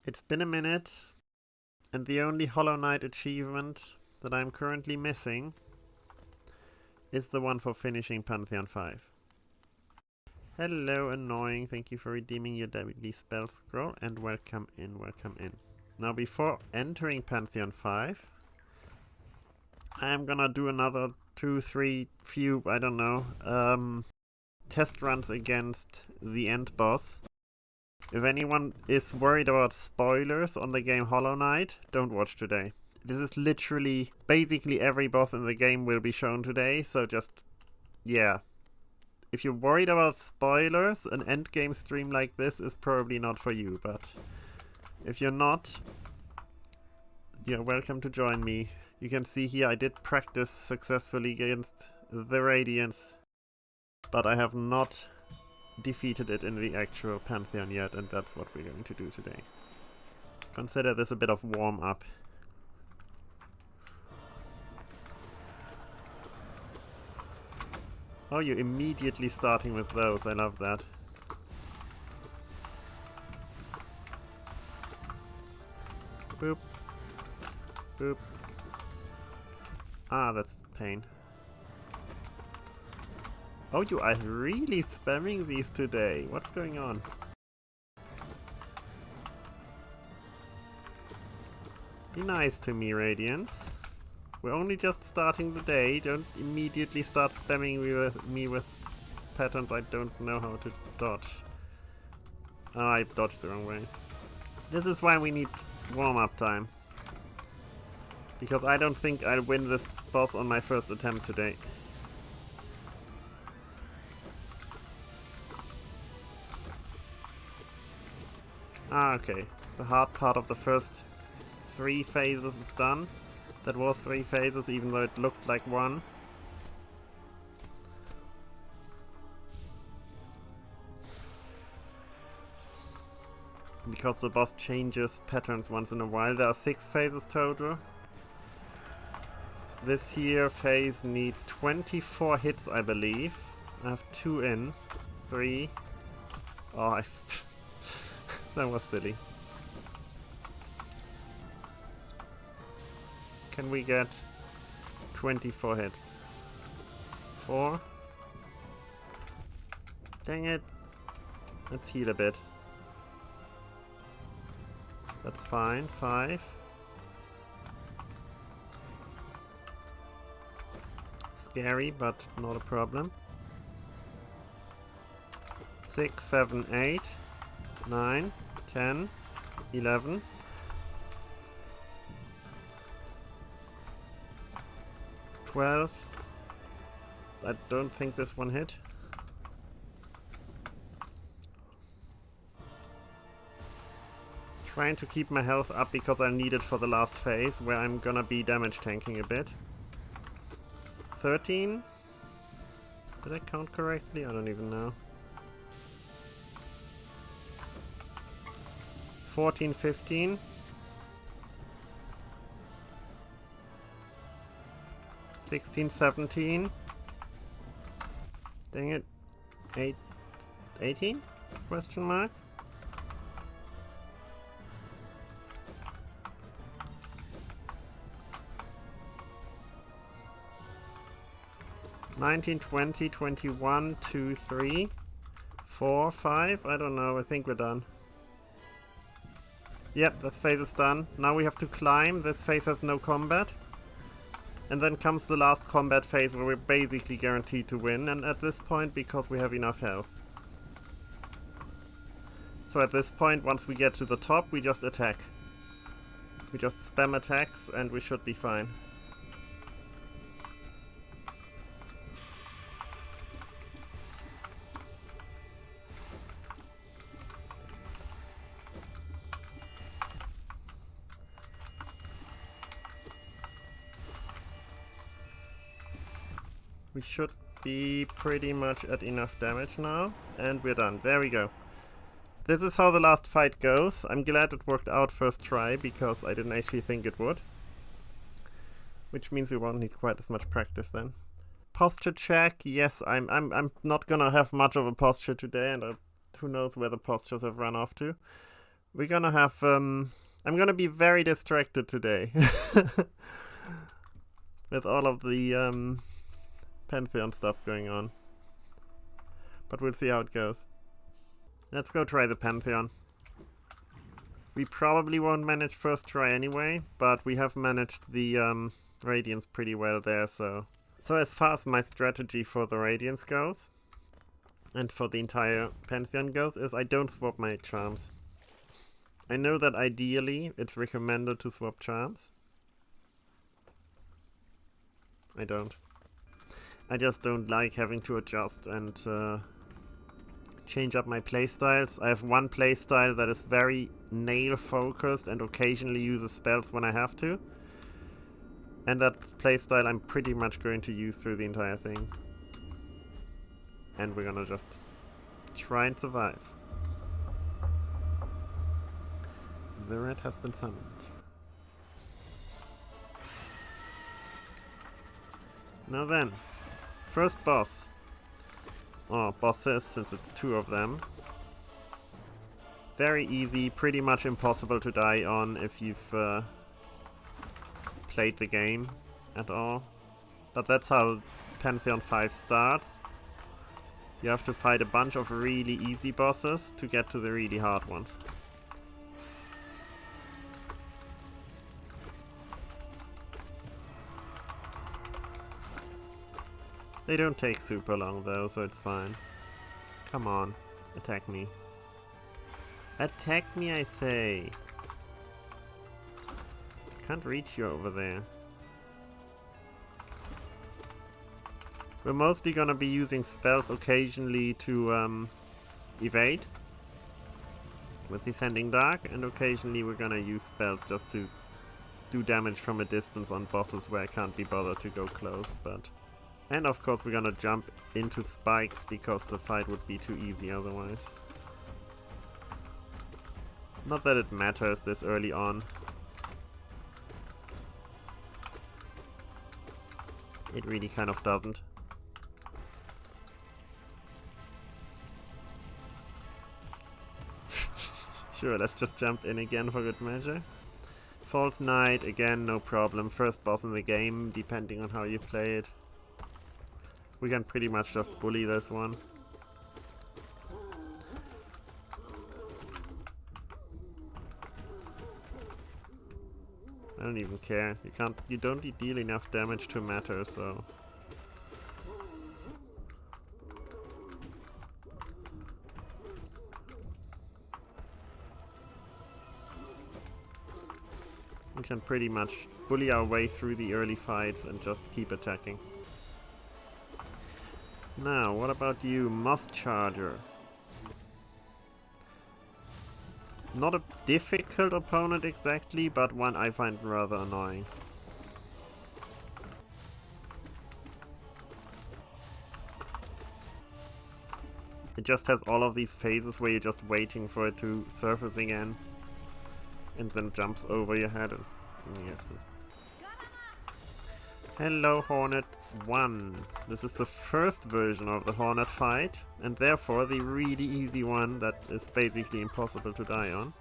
It's been a minute, and the only Hollow Knight achievement that I'm currently missing is the one for finishing Pantheon 5. Hello, annoying. Thank you for redeeming your daily spell scroll, and welcome in, welcome in. Now, before entering Pantheon 5, I'm gonna do another 2, 3, few, I don't know, test runs against the end boss. If anyone is worried about spoilers on the game Hollow Knight, don't watch today. This is literally, basically every boss in the game will be shown today, so just, yeah. If you're worried about spoilers, an endgame stream like this is probably not for you, but if you're not, you're welcome to join me. You can see here I did practice successfully against the Radiance, but I have not defeated it in the actual Pantheon yet, and that's what we're going to do today. Consider this a bit of warm-up. Oh, you're immediately starting with those. I love that. Boop. Boop. Ah, that's pain. Oh, you are really spamming these today. What's going on? Be nice to me, Radiance. We're only just starting the day. Don't immediately start spamming me with patterns I don't know how to dodge. Oh, I dodged the wrong way. This is why we need warm-up time. Because I don't think I'll win this boss on my first attempt today. Ah, okay. The hard part of the first 3 phases is done. That was 3 phases, even though it looked like 1. Because the boss changes patterns once in a while. There are 6 phases total. This here phase needs 24 hits, I believe. I have 2 in. 3. Oh, that was silly. Can we get 24 hits? 4. Dang it. Let's heal a bit. That's fine. 5. Scary, but not a problem. 6, 7, 8, 9, 10, 11. 12. I don't think this one hit. Trying to keep my health up because I need it for the last phase, where I'm gonna be damage tanking a bit. 13? Did I count correctly? I don't even know. 14, 15. 16, 17. Dang it. 18? Question mark? 19, 20, 21, 2, 3, 4, 5. I don't know. I think we're done. Yep, that phase is done. Now we have to climb. This phase has no combat. And then comes the last combat phase where we're basically guaranteed to win, and at this point, because we have enough health. So at this point, once we get to the top, we just attack. We just spam attacks and we should be fine. We should be pretty much at enough damage now, and we're done. There we go. This is how the last fight goes. I'm glad it worked out first try, because I didn't actually think it would. Which means we won't need quite as much practice then. Posture check. Yes, I'm not gonna have much of a posture today, and who knows where the postures have run off to. we're gonna have, I'm gonna be very distracted today. With all of the, Pantheon stuff going on. But we'll see how it goes. Let's go try the Pantheon. We probably won't manage first try anyway, but we have managed the, Radiance pretty well there, so... So as far as my strategy for the Radiance goes, and for the entire Pantheon goes, is I don't swap my charms. I know that ideally it's recommended to swap charms. I don't. I just don't like having to adjust and change up my playstyles. I have one playstyle that is very nail focused and occasionally uses spells when I have to. And that playstyle I'm pretty much going to use through the entire thing. And we're gonna just try and survive. The red has been summoned. Now then, first boss. Or bosses, since it's 2 of them. Very easy, pretty much impossible to die on if you've played the game at all. But that's how Pantheon 5 starts. You have to fight a bunch of really easy bosses to get to the really hard ones. They don't take super long though, so it's fine. Come on, attack me. Attack me, I say! Can't reach you over there. We're mostly gonna be using spells occasionally to evade with Descending Dark, and occasionally we're gonna use spells just to do damage from a distance on bosses where I can't be bothered to go close, but... And of course we're gonna jump into spikes because the fight would be too easy otherwise. Not that it matters this early on. It really kind of doesn't. Sure, let's just jump in again for good measure. False Knight, again, no problem. First boss in the game, depending on how you play it. We can pretty much just bully this one. I don't even care. You don't deal enough damage to matter, so... We can pretty much bully our way through the early fights and just keep attacking. Now, what about you, Moss Charger? Not a difficult opponent exactly, but one I find rather annoying. It just has all of these phases where you're just waiting for it to surface again. And then jumps over your head and... Yes. Hello, Hornet 1. This is the first version of the Hornet fight, and therefore the really easy one that is basically impossible to die on.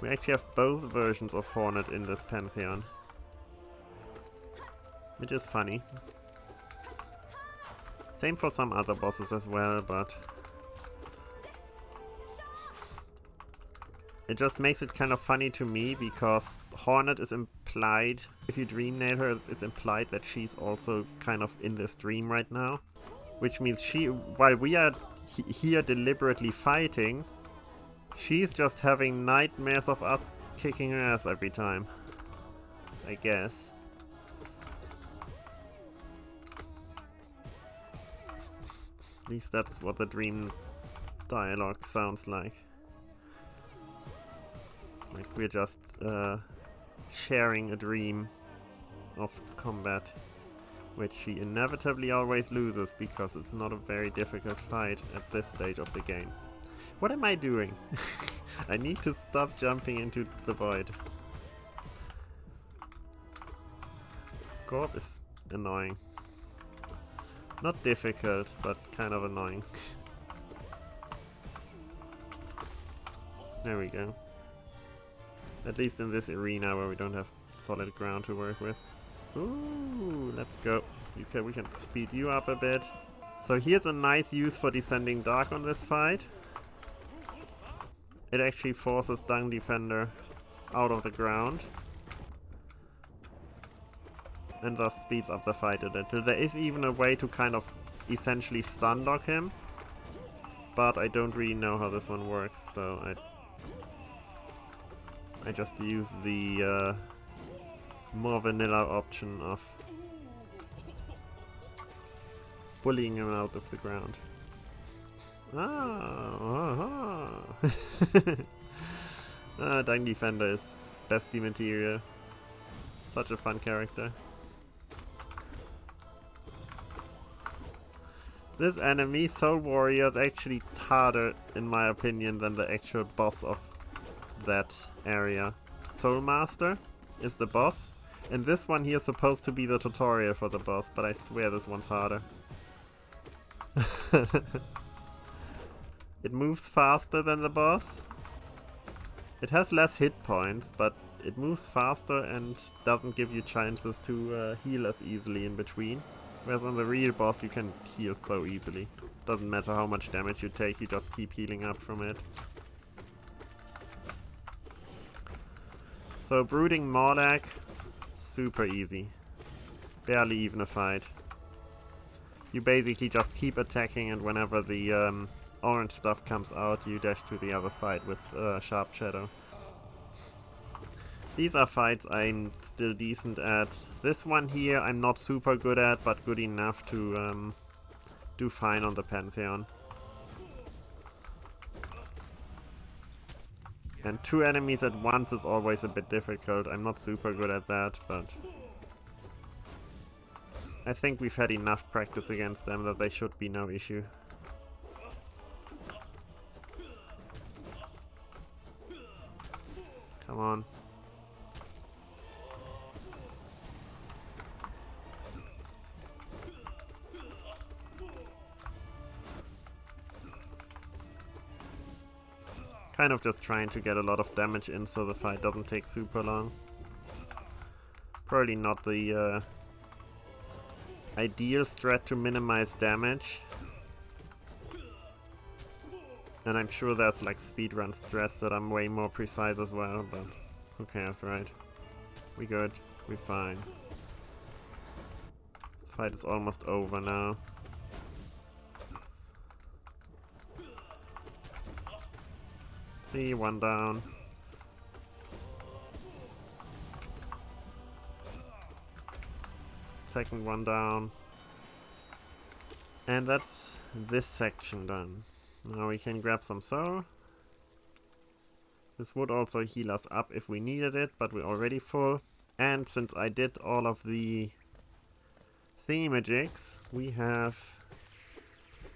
We actually have both versions of Hornet in this Pantheon. Which is funny. Same for some other bosses as well, but... It just makes it kind of funny to me, because Hornet is implied, if you dream nail her, it's implied that she's also kind of in this dream right now. Which means while we are here deliberately fighting, she's just having nightmares of us kicking her ass every time. I guess. At least that's what the dream dialogue sounds like. Like we're just sharing a dream of combat, which she inevitably always loses because it's not a very difficult fight at this stage of the game. What am I doing? I need to stop jumping into the void. Gorb is annoying. Not difficult, but kind of annoying. There we go. At least in this arena where we don't have solid ground to work with. Ooh, let's go. We can speed you up a bit. So here's a nice use for Descending Dark on this fight. It actually forces Dung Defender out of the ground. And thus speeds up the fight a little. There is even a way to kind of essentially stun lock him. But I don't really know how this one works, so I just use the more vanilla option of bullying him out of the ground. Dung Defender is bestie material. Such a fun character. This enemy, Soul Warrior, is actually harder, in my opinion, than the actual boss of that area. Soul Master is the boss, and this one here is supposed to be the tutorial for the boss, but I swear this one's harder. It moves faster than the boss. It has less hit points, but it moves faster and doesn't give you chances to heal as easily in between. Whereas on the real boss you can heal so easily. Doesn't matter how much damage you take, you just keep healing up from it. So Brooding Mordak, super easy. Barely even a fight. You basically just keep attacking, and whenever the orange stuff comes out you dash to the other side with Sharp Shadow. These are fights I'm still decent at. This one here I'm not super good at, but good enough to do fine on the Pantheon. And 2 enemies at once is always a bit difficult. I'm not super good at that, but I think we've had enough practice against them that they should be no issue. Come on. Kind of just trying to get a lot of damage in so the fight doesn't take super long. Probably not the ideal strat to minimize damage. And I'm sure there's like speedrun strats that are way more precise as well, but who cares, right? We good, we fine. This fight is almost over now. See, 1 down. Second one down. And that's this section done. Now we can grab some soul. This would also heal us up if we needed it, but we're already full. And since I did all of the themagics, we have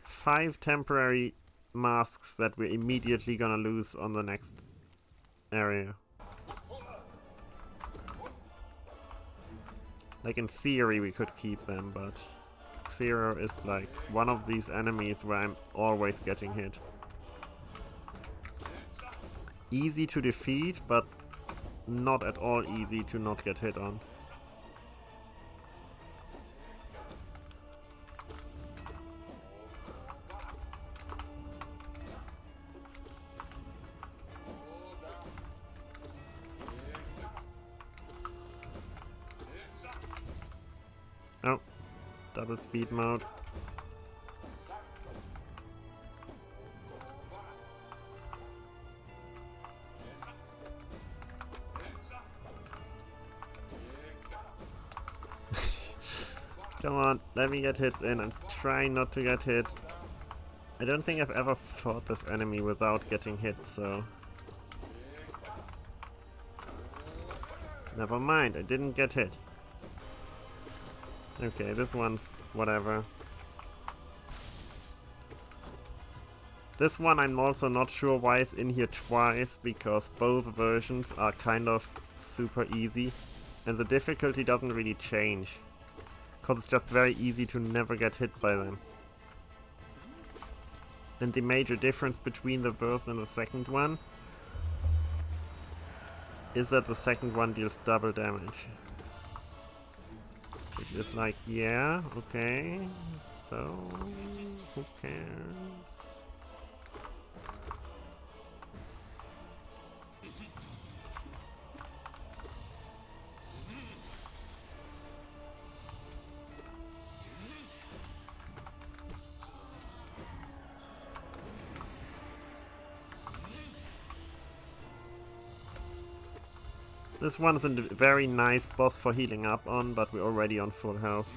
5 temporary masks that we're immediately gonna lose on the next area. Like in theory we could keep them, but Zero is like one of these enemies where I'm always getting hit. Easy to defeat, but not at all easy to not get hit on. Oh, double speed mode. Come on, let me get hits in. I'm trying not to get hit. I don't think I've ever fought this enemy without getting hit, so... Never mind, I didn't get hit. Okay, this one's whatever. This one I'm also not sure why it's in here twice, because both versions are kind of super easy. And the difficulty doesn't really change. Because it's just very easy to never get hit by them. And the major difference between the first and the second one is that the second one deals double damage. Which is like, yeah, okay. So, who cares? This one's a very nice boss for healing up on, but we're already on full health.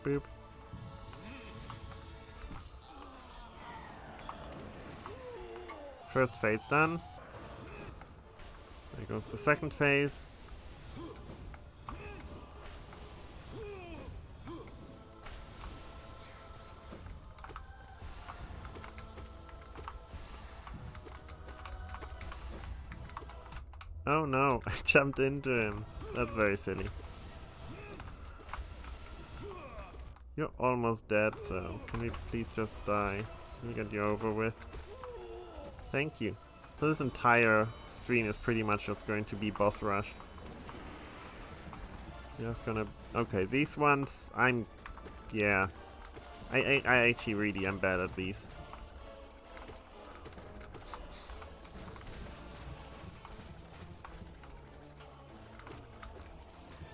Boop. First phase done. There goes the second phase. Oh no, I jumped into him. That's very silly. You're almost dead, so can we please just die? Can we get you over with? Thank you. So this entire stream is pretty much just going to be boss rush. Just gonna... Okay, these ones, yeah. I actually really am bad at these.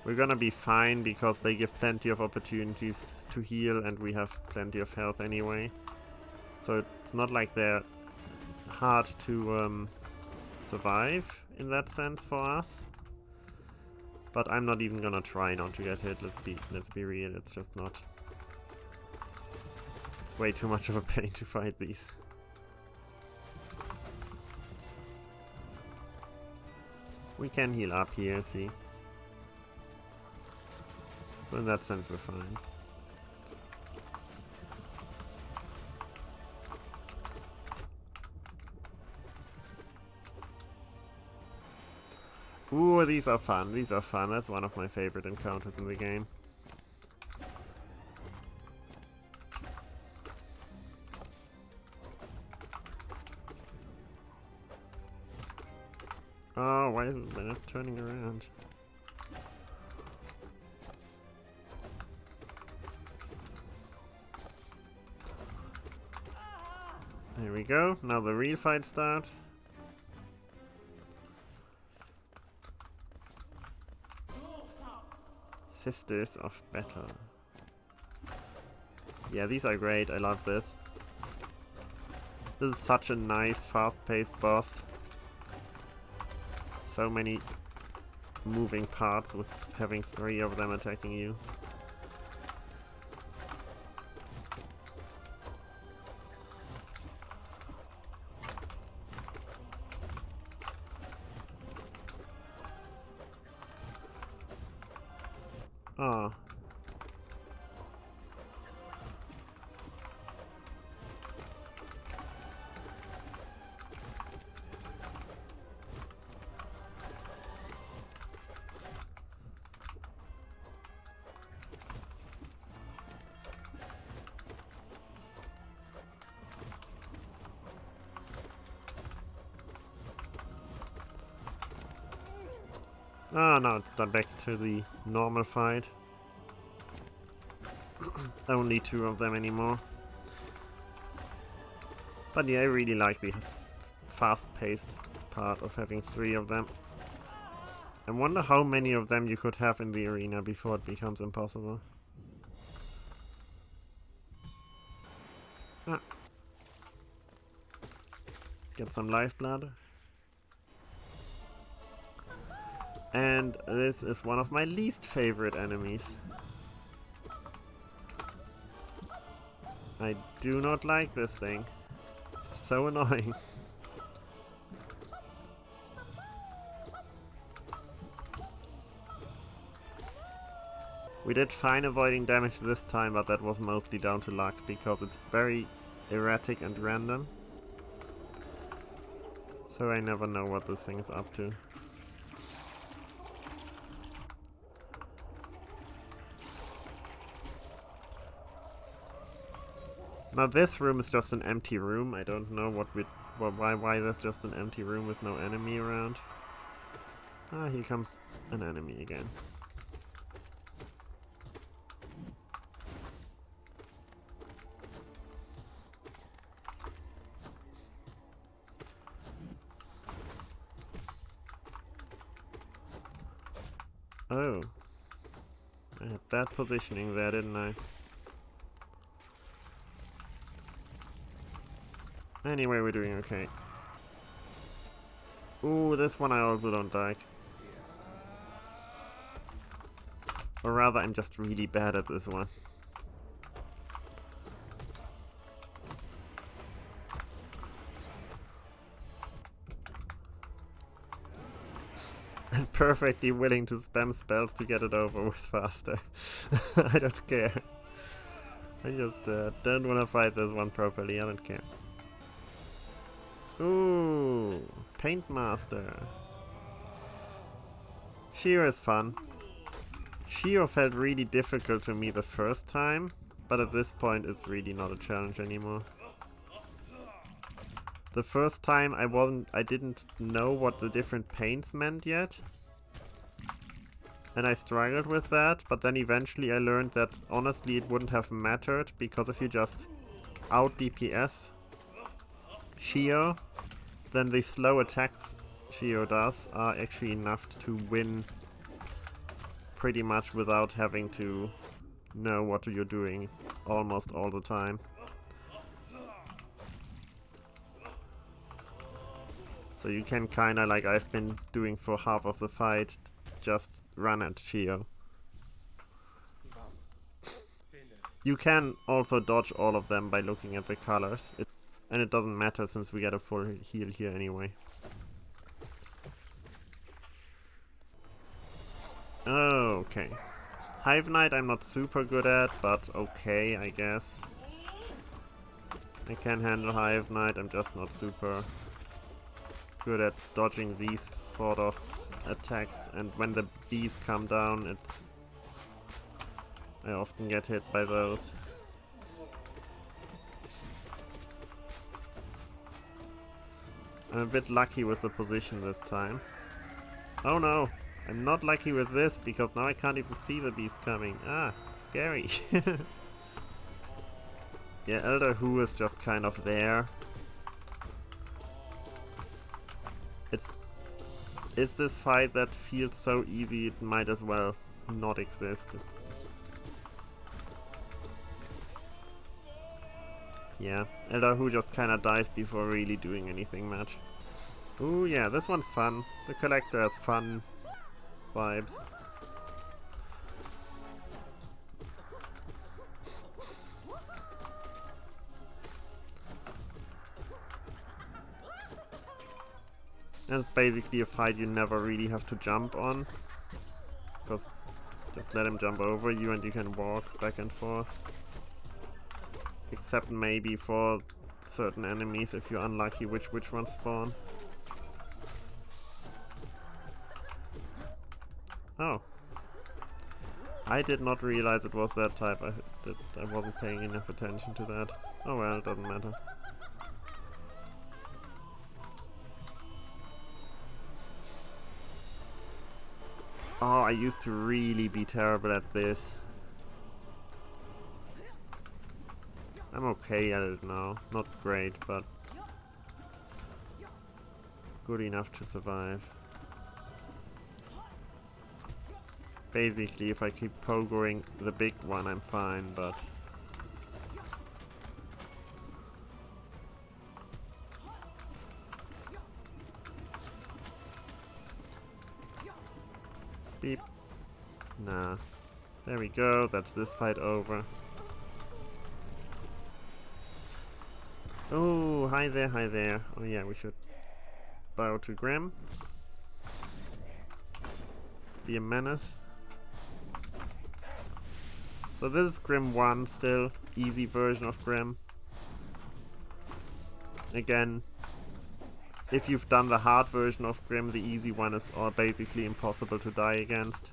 We're gonna be fine because they give plenty of opportunities to heal and we have plenty of health anyway. So it's not like they're hard to survive in that sense for us. But I'm not even gonna try not to get hit, let's be real, it's just not. It's way too much of a pain to fight these. We can heal up here, see. So in that sense we're fine. Ooh, these are fun, these are fun. That's one of my favorite encounters in the game. Oh, why is it not turning around? There we go, now the real fight starts. Sisters of Battle. Yeah, these are great, I love this. This is such a nice, fast-paced boss. So many moving parts with having 3 of them attacking you. Ah. Ah, now it's done back to the normal fight. Only 2 of them anymore. But yeah, I really like the fast-paced part of having 3 of them. I wonder how many of them you could have in the arena before it becomes impossible. Ah. Get some lifeblood. And this is one of my least favorite enemies. I do not like this thing. It's so annoying. We did fine avoiding damage this time, but that was mostly down to luck because it's very erratic and random. So I never know what this thing is up to. Now this room is just an empty room. I don't know why there's just an empty room with no enemy around. Ah, here comes an enemy again. Oh. I had bad positioning there, didn't I? Anyway, we're doing okay. Ooh, this one I also don't like. Or rather, I'm just really bad at this one. I'm perfectly willing to spam spells to get it over with faster. I don't care. I just don't want to fight this one properly, I don't care. Ooh, Paint Master. Shio is fun. Shio felt really difficult to me the first time, but at this point it's really not a challenge anymore. The first time I didn't know what the different paints meant yet. And I struggled with that, but then eventually I learned that honestly it wouldn't have mattered, because if you just out DPS Shio, then the slow attacks Shio does are actually enough to win pretty much without having to know what you're doing almost all the time. So you can kinda, like I've been doing for half of the fight, just run at Shio. You can also dodge all of them by looking at the colors. And it doesn't matter since we get a full heal here anyway. Okay. Hive Knight I'm not super good at, but okay, I guess. I can handle Hive Knight, I'm just not super good at dodging these sort of attacks, and when the bees come down, I often get hit by those. I'm a bit lucky with the position this time. Oh no! I'm not lucky with this, because now I can't even see the bees coming. Ah, scary. Yeah, Elder Who is just kind of there. It's this fight that feels so easy it might as well not exist. Yeah, Elder Who just kinda dies before really doing anything much. Ooh yeah, this one's fun. The Collector has fun vibes. And it's basically a fight you never really have to jump on, because just let him jump over you and you can walk back and forth. Except maybe for certain enemies if you're unlucky which ones spawn. Oh. I did not realize it was that type. I wasn't paying enough attention to that. Oh well, it doesn't matter. Oh, I used to really be terrible at this. I'm okay at it now. Not great, but good enough to survive. Basically, if I keep pogoing the big one, I'm fine, but... Beep. Nah. There we go, that's this fight over. Oh, hi there, hi there. Oh yeah, we should bow to Grim. Be a menace. So this is Grim 1 still, easy version of Grim. Again, if you've done the hard version of Grim, the easy one is basically impossible to die against.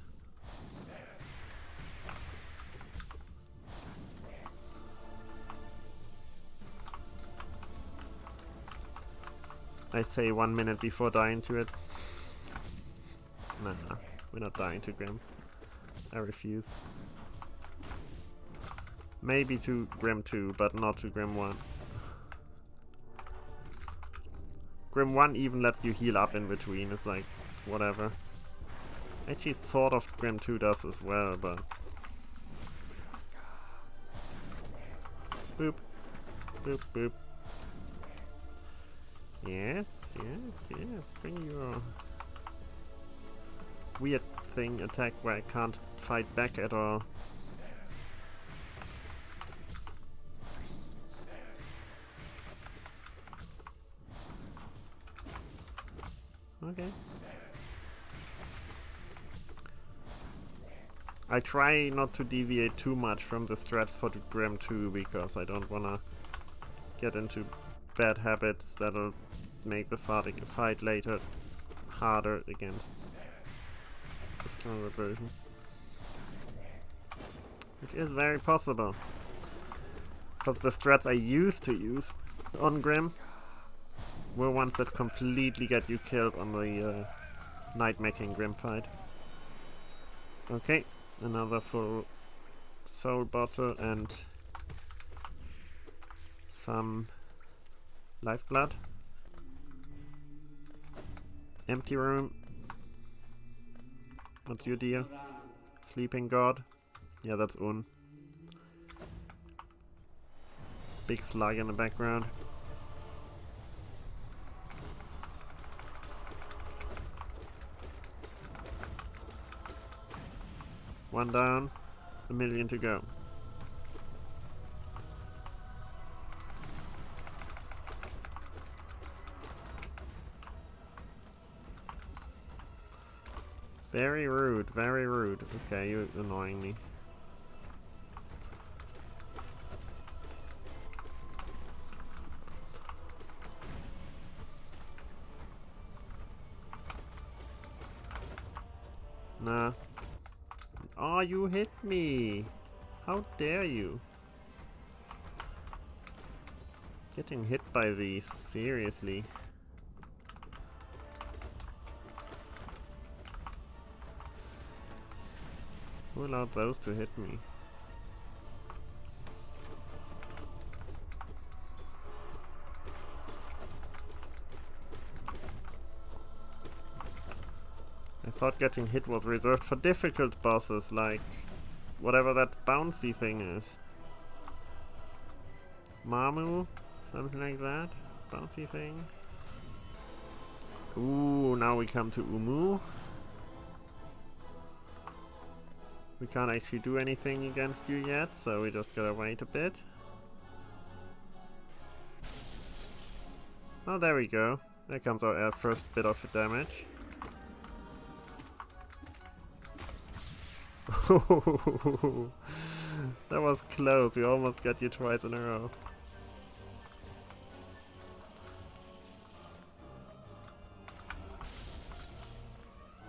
I say 1 minute before dying to it. Nah, we're not dying to Grim. I refuse. Maybe to Grim 2, but not to Grim 1. Grim 1 even lets you heal up in between, it's like, whatever. Actually, sort of Grim 2 does as well, but... Boop. Boop, boop. Yes, yes, yes, bring your... weird thing attack where I can't fight back at all. Okay. I try not to deviate too much from the strats for the Grim 2 because I don't wanna get into bad habits that'll make the fight later harder against the stronger version. Which is very possible. Because the strats I used to use on Grim were ones that completely get you killed on the night-making Grim fight. Okay, another full soul bottle and some lifeblood. Empty room. What's your deal? Sleeping god? Yeah, that's Un. Big slug in the background. One down, a million to go. Very rude, very rude. Okay, you're annoying me. Nah. Oh, you hit me! How dare you? Getting hit by these, seriously. Who allowed those to hit me? I thought getting hit was reserved for difficult bosses, like whatever that bouncy thing is. Mamu? Something like that? Bouncy thing? Ooh, now we come to Umu. We can't actually do anything against you yet, so we just gotta wait a bit. Oh, there we go. There comes our first bit of damage. That was close, we almost got you twice in a row.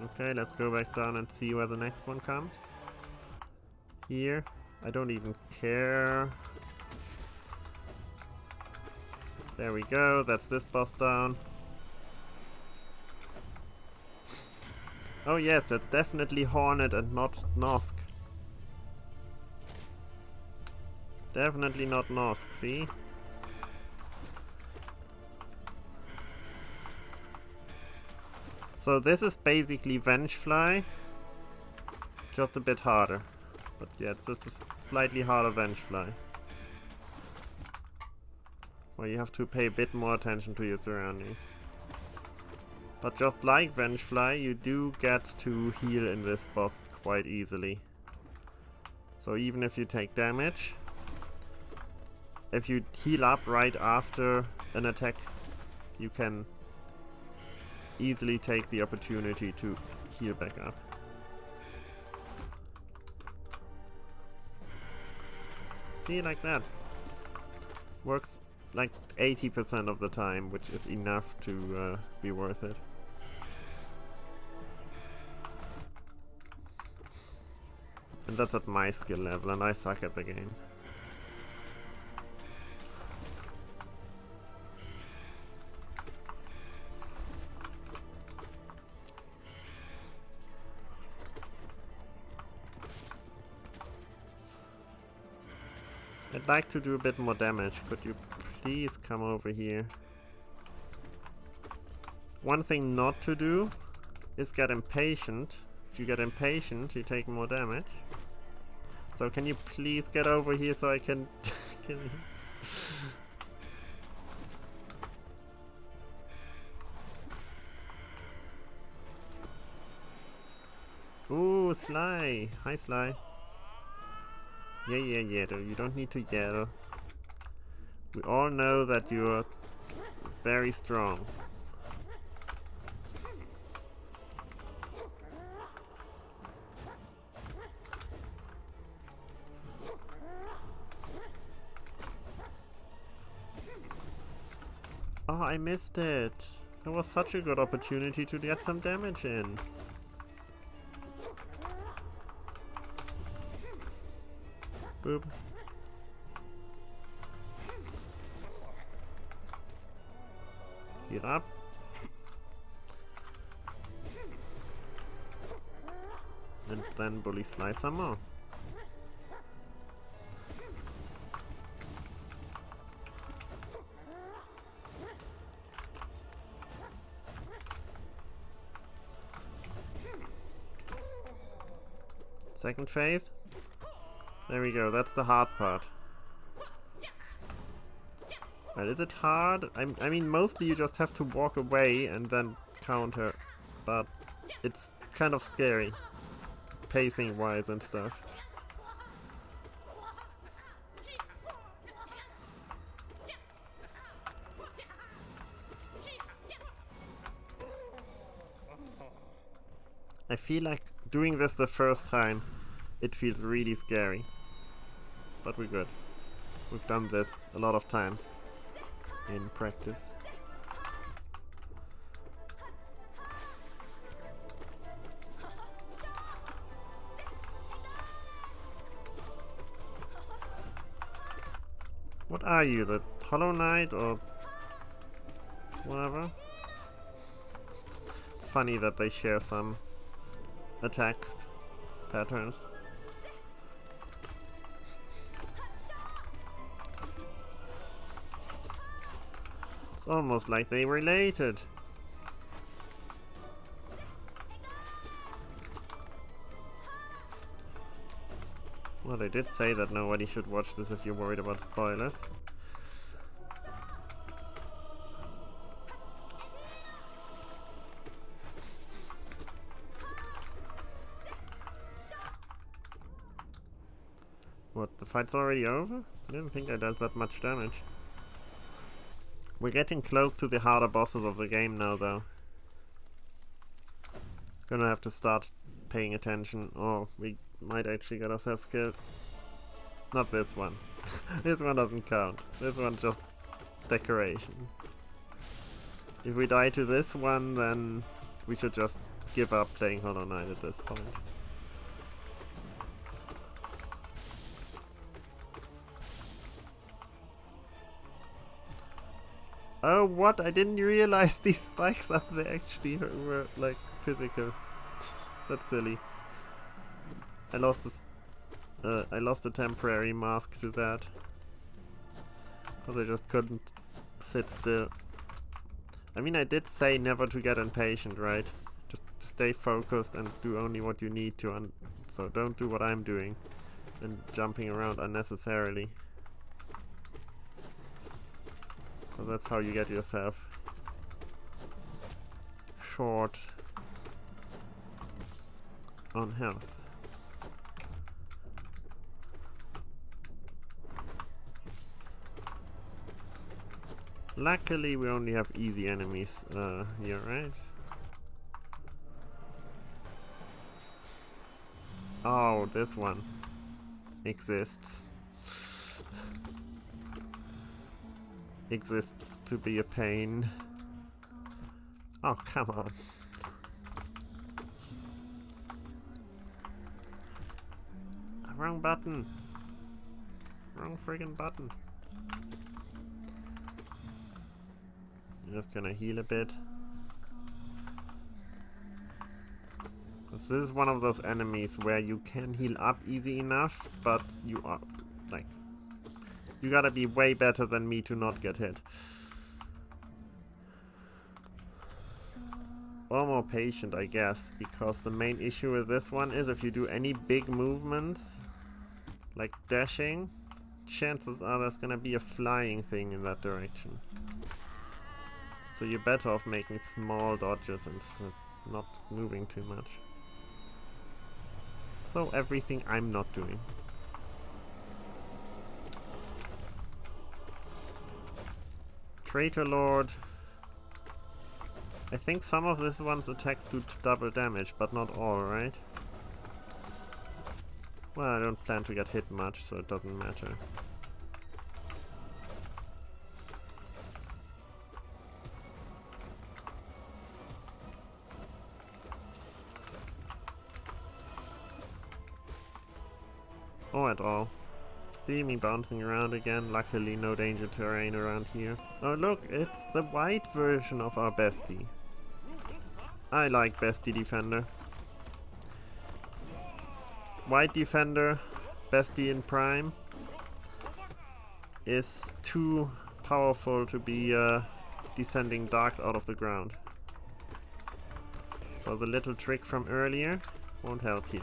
Okay, let's go back down and see where the next one comes. Here, I don't even care. There we go, that's this boss down. Oh yes, that's definitely Hornet and not Nosk. Definitely not Nosk, see? So this is basically Vengefly, just a bit harder. But yeah, it's just a slightly harder Vengefly. Where you have to pay a bit more attention to your surroundings. But just like Vengefly, you do get to heal in this boss quite easily. So even if you take damage, if you heal up right after an attack, you can easily take the opportunity to heal back up. See, like that. Works like 80% of the time, which is enough to be worth it. And that's at my skill level, and I suck at the game. I'd like to do a bit more damage. Could you please come over here? One thing not to do is get impatient. If you get impatient, you take more damage. So can you please get over here so I can kill you? Ooh, Sly! Hi, Sly. Yeah, you don't need to yell. We all know that you're very strong. Oh, I missed it. That was such a good opportunity to get some damage in. Boop. Heal up. And then bully Sly some more. Second phase. There we go, that's the hard part. Well, is it hard? I mean, mostly you just have to walk away and then counter, but it's kind of scary, pacing-wise and stuff. I feel like doing this the first time, it feels really scary. But we're good. We've done this a lot of times in practice. What are you, the Hollow Knight or whatever? It's funny that they share some attack patterns. It's almost like they related. Well, they did say that nobody should watch this if you're worried about spoilers. What, the fight's already over? I didn't think I dealt that much damage. We're getting close to the harder bosses of the game now, though. Gonna have to start paying attention, or we might actually get ourselves killed. Not this one. This one doesn't count. This one's just decoration. If we die to this one, then we should just give up playing Hollow Knight at this point. Oh, what? I didn't realize these spikes up there actually were, like, physical. That's silly. I lost a temporary mask to that. Because I just couldn't sit still. I mean, I did say never to get impatient, right? Just stay focused and do only what you need to, so don't do what I'm doing and jumping around unnecessarily. So that's how you get yourself short on health. Luckily we only have easy enemies here, right? Oh, this one exists. Exists to be a pain. Oh, come on. Wrong button. Wrong friggin' button. I'm just gonna heal a bit. This is one of those enemies where you can heal up easy enough, but you are like You gotta be way better than me to not get hit. Or more patient, I guess, because the main issue with this one is if you do any big movements, like dashing, chances are there's gonna be a flying thing in that direction. So you're better off making small dodges and not moving too much. So everything I'm not doing. Traitor Lord. I think some of this one's attacks do double damage, but not all, right? Well, I don't plan to get hit much, so it doesn't matter. Oh, at all. See me bouncing around again. Luckily, no danger terrain around here. Oh, look, it's the white version of our bestie. I like bestie defender. White defender, bestie in prime, is too powerful to be descending dark out of the ground. So the little trick from earlier won't help here.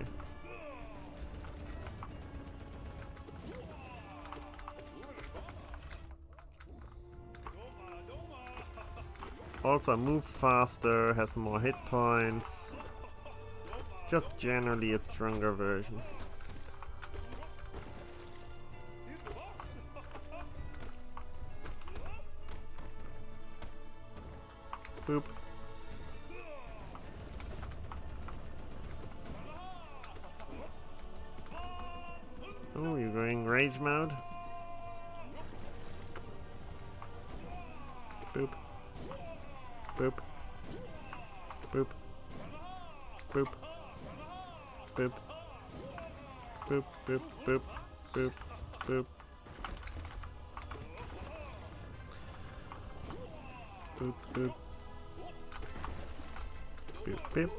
Also moves faster, has more hit points. Just generally a stronger version. Boop. Oh, you're going rage mode? Boop. Boop. Boop. Boop. Boop. Boop, boop, boop, boop, boop. Boop, boop. Boop, boop.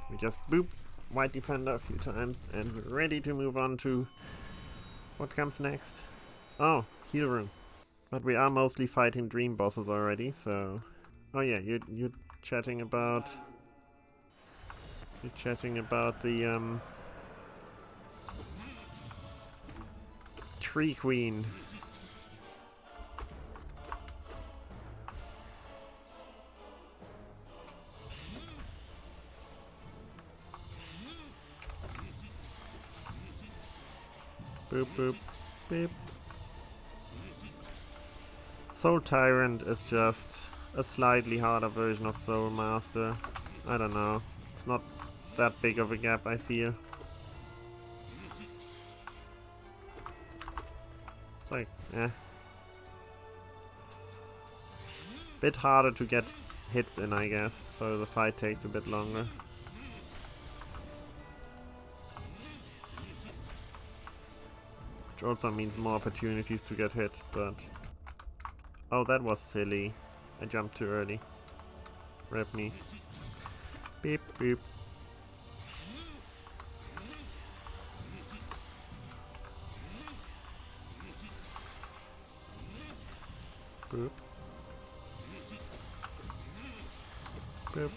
We just boop white defender a few times and we're ready to move on to what comes next. Oh, heal room. But we are mostly fighting dream bosses already, so... Oh yeah, you're chatting about... You're chatting about the, Tree Queen. Boop boop beep. Soul Tyrant is just a slightly harder version of Soul Master. I don't know. It's not that big of a gap, I feel. It's like, eh. Bit harder to get hits in, I guess, so the fight takes a bit longer. Which also means more opportunities to get hit, but... Oh, that was silly. I jumped too early. Rip me. Beep, beep. Boop. Boop.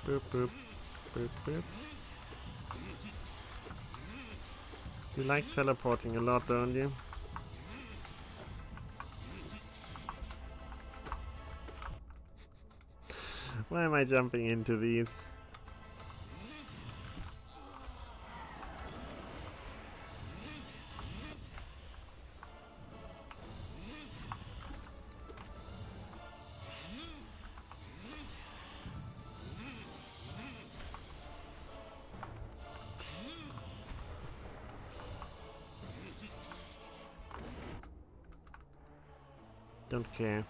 Boop, boop. Boop, boop. You like teleporting a lot, don't you? Why am I jumping into these? Don't care.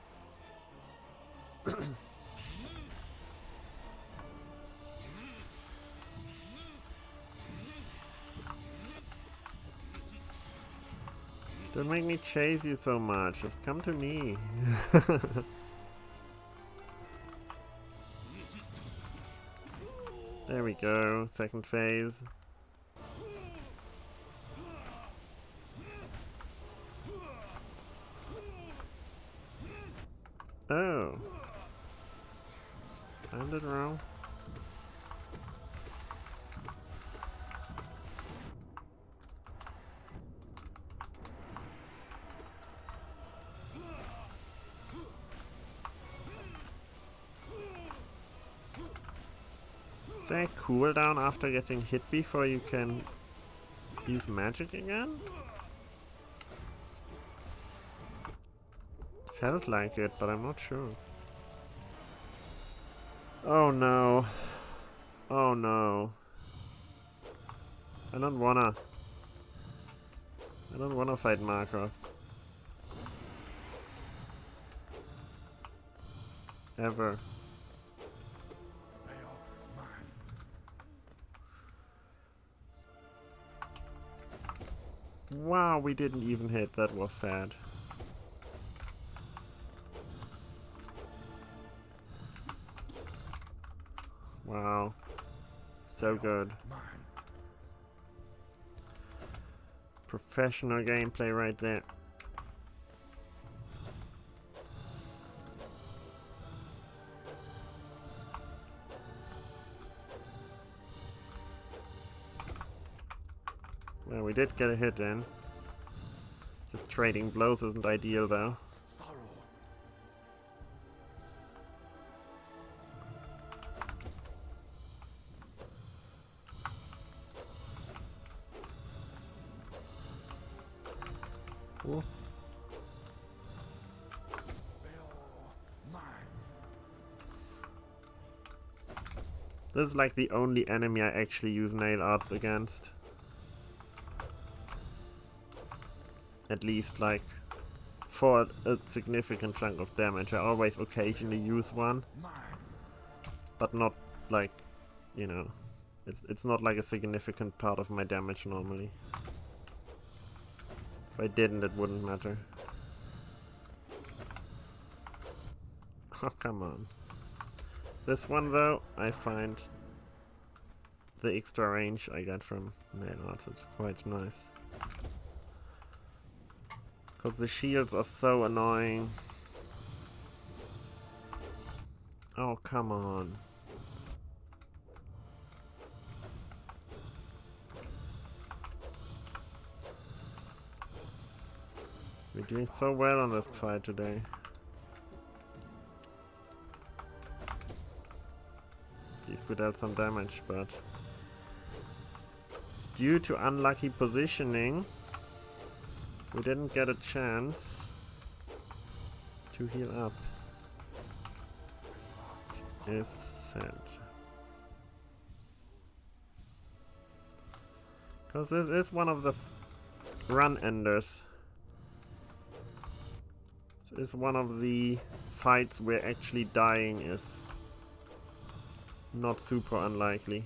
Don't make me chase you so much, just come to me. There we go, second phase. Oh. Timed it wrong. Is there a cooldown after getting hit before you can use magic again? Felt like it, but I'm not sure. Oh no. Oh no. I don't wanna fight Markov. Ever. Wow, we didn't even hit. That was sad. Wow. So good. Professional gameplay right there. Well, we did get a hit in. Just trading blows isn't ideal though. Ooh. This is like the only enemy I actually use nail arts against. At least like for a significant chunk of damage. I always occasionally use one, but not like, you know, it's not like a significant part of my damage normally. If I didn't, it wouldn't matter. Oh, come on. This one though, I find the extra range I get from nail arts, it's quite nice. Because the shields are so annoying. Oh, come on. We're doing so well on this fight today. At least we dealt some damage, but due to unlucky positioning, we didn't get a chance to heal up. Is sad. Because this is one of the run enders. This is one of the fights where actually dying is not super unlikely.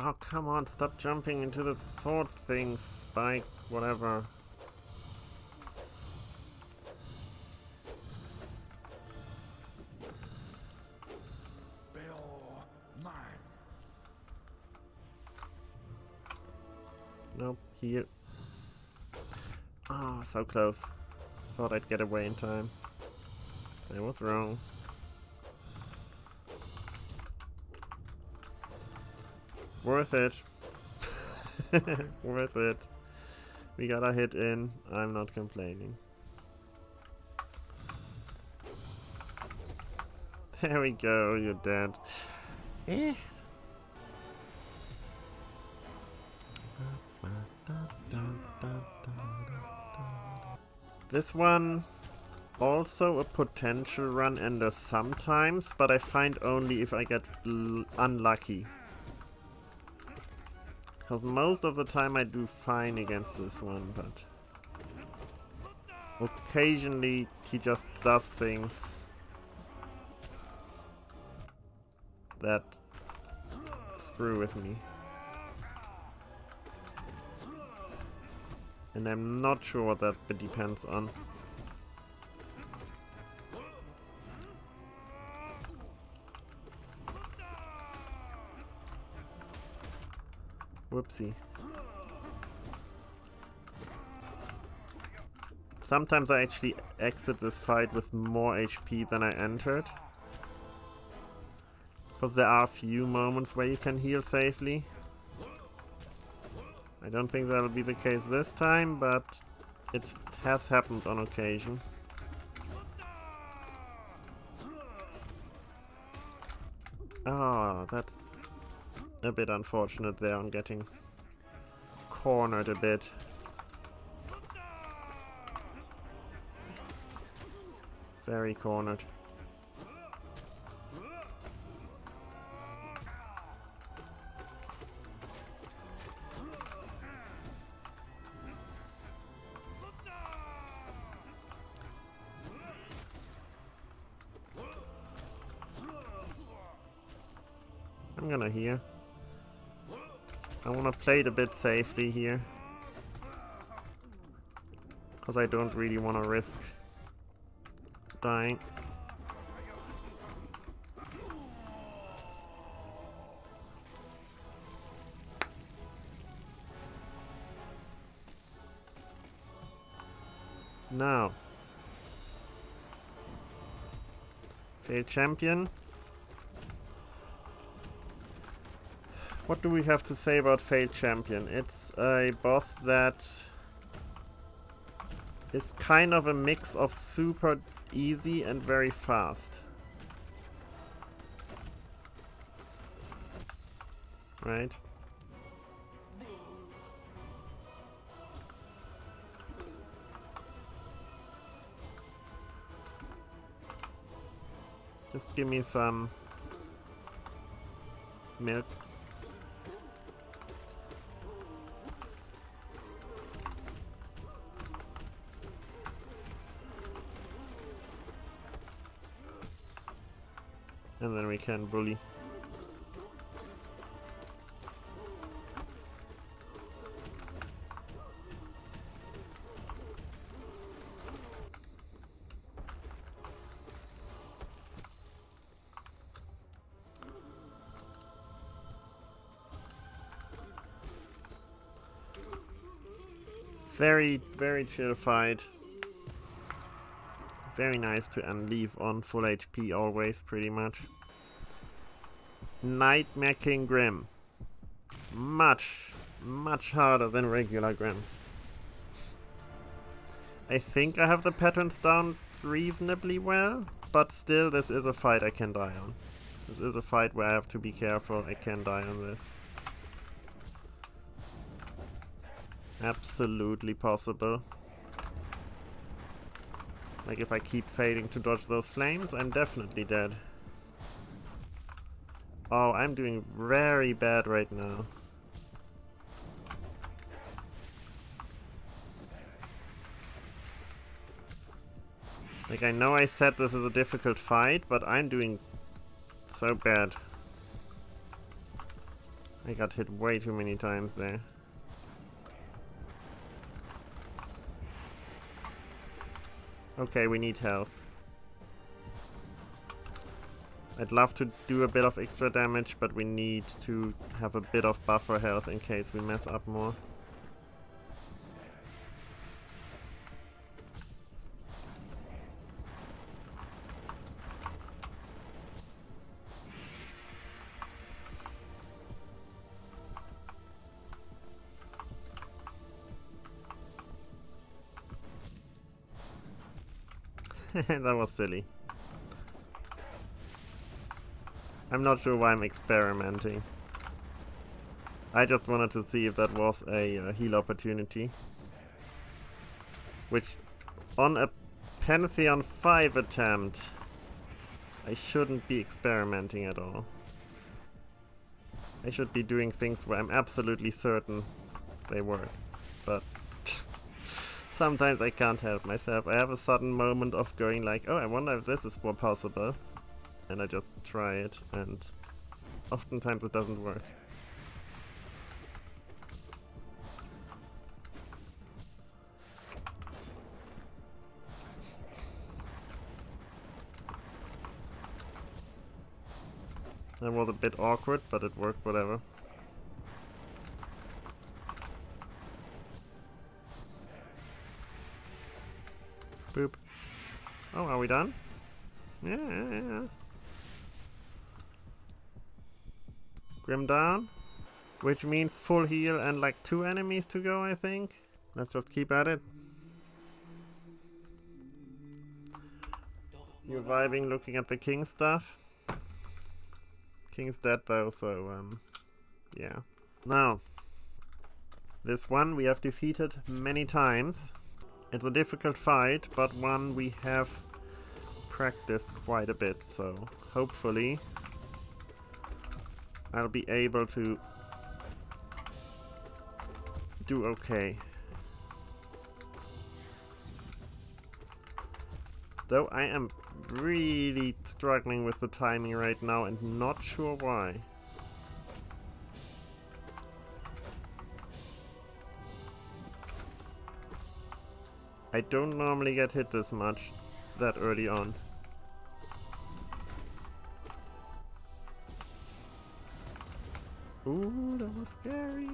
Oh, come on, stop jumping into the sword thing, spike, whatever. Nope, here. Ah, oh, so close. Thought I'd get away in time. I was wrong. Worth it. Worth it. We got a hit in. I'm not complaining. There we go, you're dead. Eh. This one also a potential run ender sometimes, but I find only if I get unlucky. Because most of the time I do fine against this one, but occasionally he just does things that screw with me. And I'm not sure what that bit depends on. Whoopsie. Sometimes I actually exit this fight with more HP than I entered. Because there are a few moments where you can heal safely. I don't think that'll be the case this time, but it has happened on occasion. Oh, that's a bit unfortunate there on getting cornered a bit. Very cornered. I'm gonna heal. I wanna play it a bit safely here. Because I don't really wanna risk dying. Now. Failed champion. What do we have to say about Failed Champion? It's a boss that is kind of a mix of super easy and very fast. Right? Just give me some milk. And then we can bully. Very chill fight. Very nice to leave on full HP always, pretty much. Nightmare King Grim. Much harder than regular Grim. I think I have the patterns down reasonably well, but still this is a fight I can die on. This is a fight where I have to be careful. I can die on this. Absolutely possible. Like if I keep failing to dodge those flames, I'm definitely dead. Oh, I'm doing very bad right now. Like I know I said this is a difficult fight, but I'm doing so bad. I got hit way too many times there. Okay, we need health. I'd love to do a bit of extra damage, but we need to have a bit of buffer health in case we mess up more. That was silly. I'm not sure why I'm experimenting. I just wanted to see if that was a heal opportunity. Which, on a Pantheon 5 attempt, I shouldn't be experimenting at all. I should be doing things where I'm absolutely certain they work. But sometimes I can't help myself. I have a sudden moment of going like, oh, I wonder if this is more possible. And I just try it, and oftentimes it doesn't work. That was a bit awkward, but it worked, whatever. Boop. Oh, are we done? Yeah. Grim down. Which means full heal and like 2 enemies to go, I think. Let's just keep at it. You're vibing looking at the king stuff. King's dead though, so yeah. Now, this one we have defeated many times. It's a difficult fight, but one we have practiced quite a bit, so hopefully I'll be able to do okay. Though I am really struggling with the timing right now and not sure why. I don't normally get hit this much that early on. Ooh, that was scary.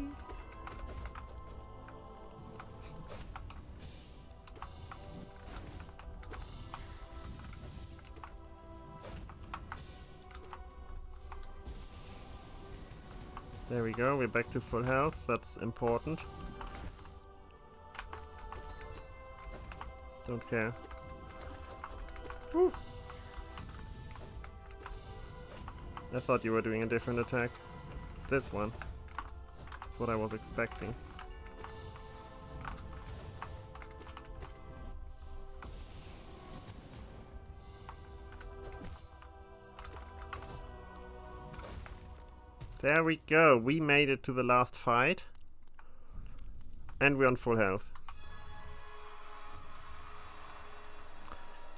There we go, we're back to full health, that's important. Don't care. Woo. I thought you were doing a different attack. This one. That's what I was expecting. There we go, we made it to the last fight. And we're on full health.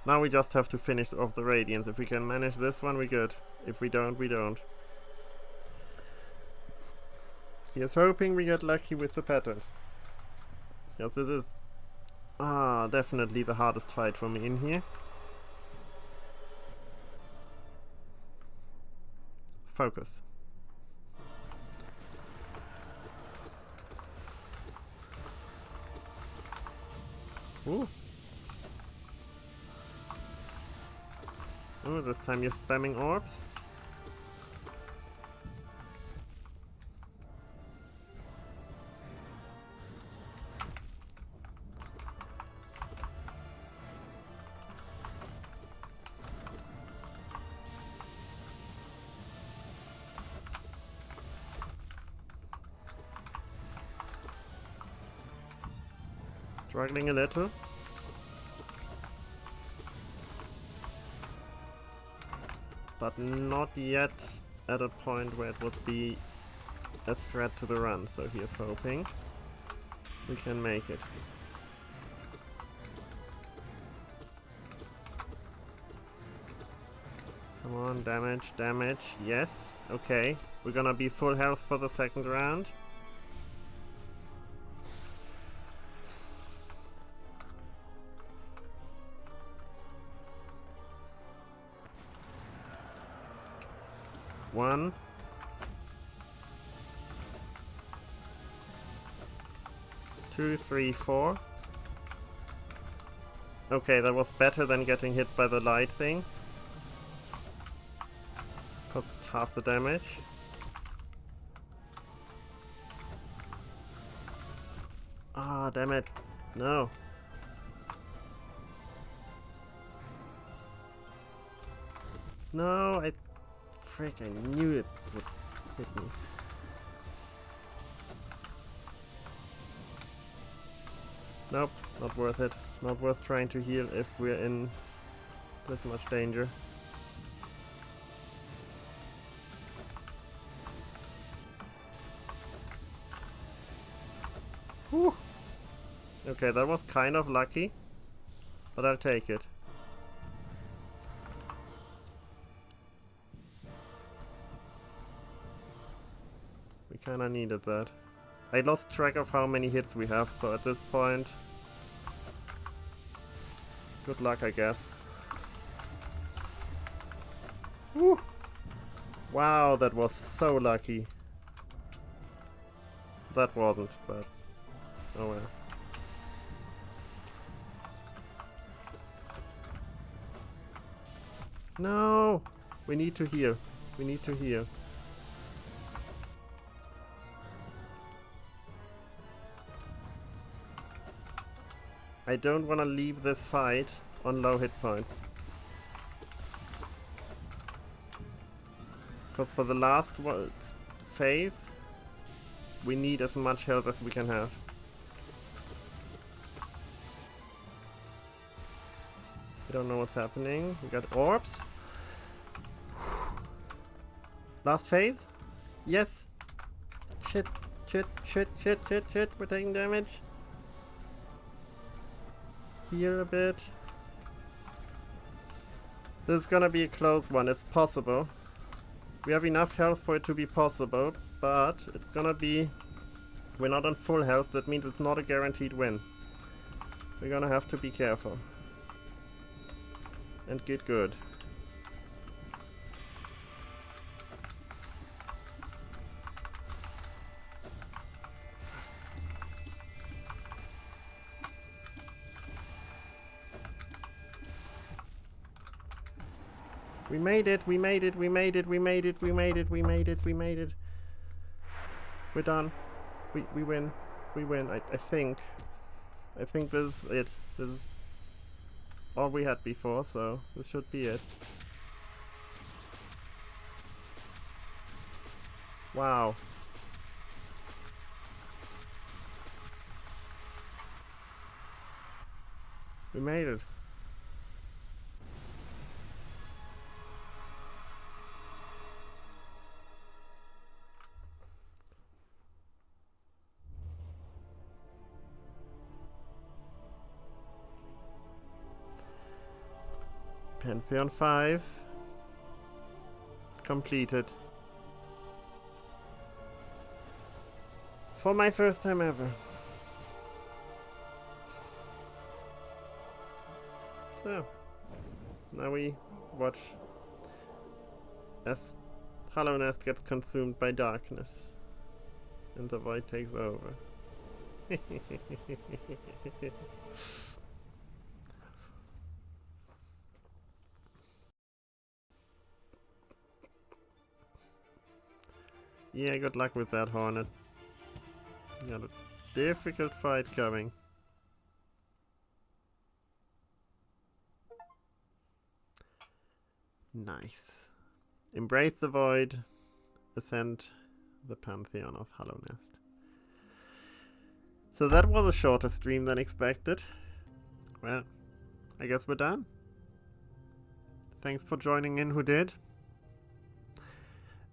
Now we just have to finish off the Radiance. If we can manage this one, we're good. If we don't, we don't. Here's hoping we get lucky with the patterns. Yes, this is definitely the hardest fight for me in here. Focus. Ooh. Oh, this time you're spamming orbs. Struggling a little. But not yet at a point where it would be a threat to the run, so here's hoping we can make it. Come on, damage, damage, yes, okay. We're gonna be full health for the second round. One. Two, three, four. Okay, that was better than getting hit by the light thing. Cost half the damage. Ah, damn it. No. No, Frick, I knew it would hit me. Nope, not worth it. Not worth trying to heal if we're in this much danger. Whew. Okay, that was kind of lucky, but I'll take it. Kinda needed that. I lost track of how many hits we have, so at this point, good luck, I guess. Woo! Wow, that was so lucky. That wasn't, but oh well. No! We need to heal. We need to heal. I don't want to leave this fight on low hit points. Because for the last phase, we need as much health as we can have. I don't know what's happening. We got orbs. Last phase? Yes! Shit, shit, shit, shit, shit, shit. We're taking damage. Heal a bit. This is gonna be a close one. It's possible. We have enough health for it to be possible, but it's gonna be... We're not on full health. That means it's not a guaranteed win. We're gonna have to be careful. And get good. We made it, we made it, we made it, we made it, we made it, we made it, we made it. We're done. We win. We win, I think. I think this is it. This is all we had before, so this should be it. Wow. We made it. Pantheon 5 completed. For my first time ever. So, now we watch as Hallownest gets consumed by darkness and the void takes over. Yeah, good luck with that, Hornet. You got a difficult fight coming. Nice. Embrace the void. Ascend the Pantheon of Hallownest. So that was a shorter stream than expected. Well, I guess we're done. Thanks for joining in who did.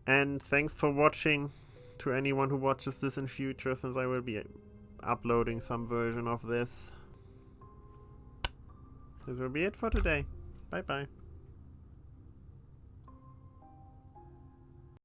And thanks for watching to anyone who watches this in future, since I will be uploading some version of this. This will be it for today. Bye bye.